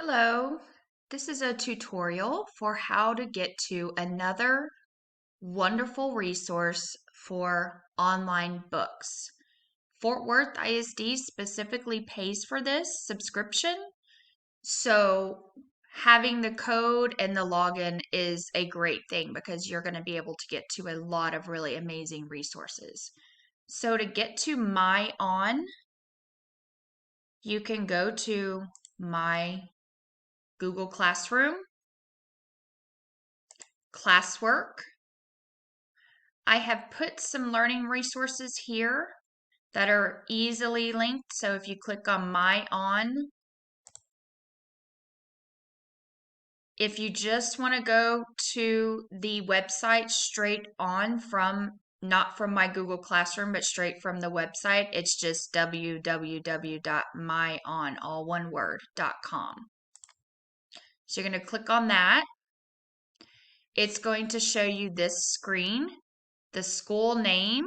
Hello, this is a tutorial for how to get to another wonderful resource for online books. Fort Worth ISD specifically pays for this subscription, so having the code and the login is a great thing because you're going to be able to get to a lot of really amazing resources. So to get to MyOn, you can go to my Google Classroom, classwork. I have put some learning resources here that are easily linked. So if you click on MyOn, if you just want to go to the website straight on not from my Google Classroom, but straight from the website, it's just www.myon, all one word, .com. So you're going to click on that. It's going to show you this screen. The school name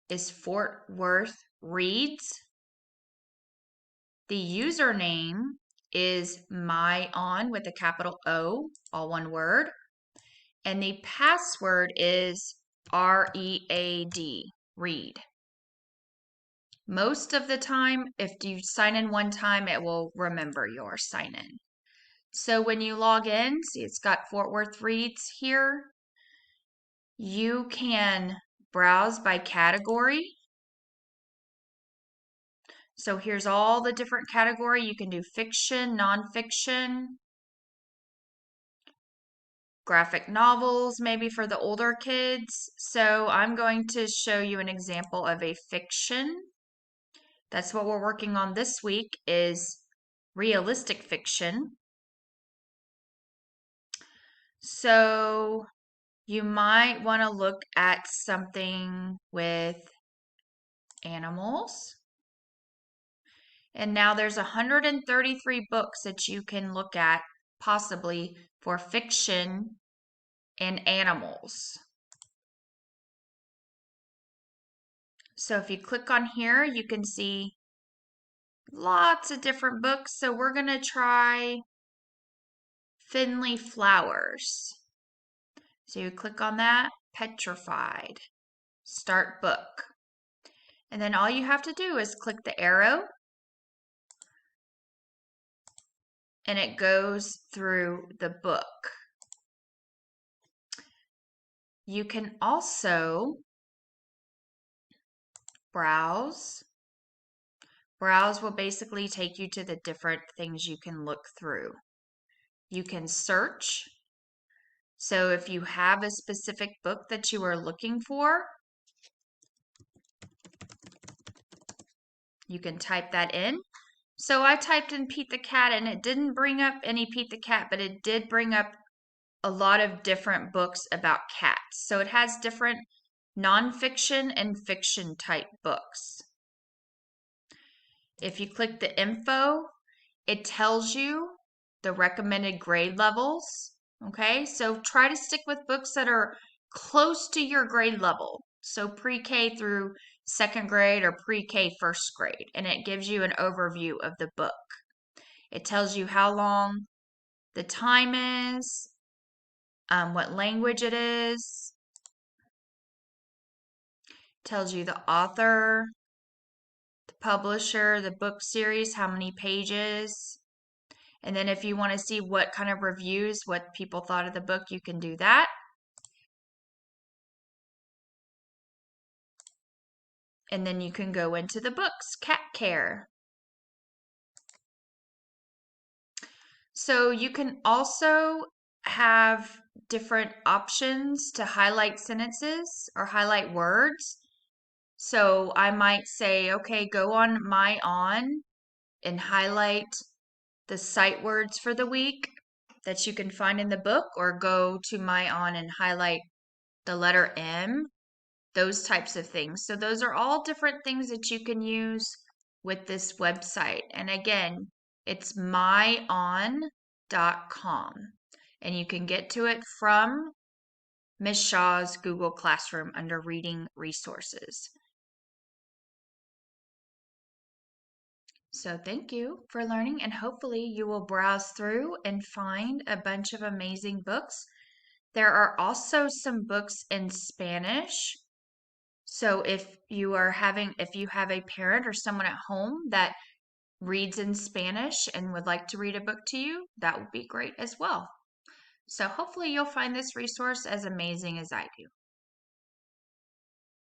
is Fort Worth Reads. The username is MyOn with a capital O, all one word. And the password is READ, read. Most of the time, if you sign in one time, it will remember your sign in. So when you log in, see it's got Fort Worth Reads here. You can browse by category. So here's all the different category. You can do fiction, nonfiction, graphic novels, maybe for the older kids. So I'm going to show you an example of a fiction. That's what we're working on this week is realistic fiction. So you might want to look at something with animals. And now there's 133 books that you can look at possibly for fiction and animals. So if you click on here, you can see lots of different books. So we're going to try Finley Flowers. So you click on that, Petrified, Start Book. And then all you have to do is click the arrow and it goes through the book. You can also browse. Browse will basically take you to the different things you can look through. You can search. So if you have a specific book that you are looking for, you can type that in. So I typed in Pete the Cat and it didn't bring up any Pete the Cat, but it did bring up a lot of different books about cats. So it has different nonfiction and fiction type books. If you click the info, it tells you the recommended grade levels. Okay, so try to stick with books that are close to your grade level. So pre-K through second grade or pre-K first grade. And it gives you an overview of the book. It tells you how long the time is, what language it is, tells you the author, the publisher, the book series, how many pages. And then if you want to see what kind of reviews, what people thought of the book, you can do that. And then you can go into the books, cat care. So you can also have different options to highlight sentences or highlight words. So I might say, okay, go on MyOn and highlight the sight words for the week that you can find in the book, or go to MyOn and highlight the letter M, those types of things. So those are all different things that you can use with this website. And again, it's myon.com. And you can get to it from Ms. Shaw's Google Classroom under Reading Resources. So thank you for learning, and hopefully you will browse through and find a bunch of amazing books. There are also some books in Spanish. So if you have a parent or someone at home that reads in Spanish and would like to read a book to you, that would be great as well. So hopefully you'll find this resource as amazing as I do.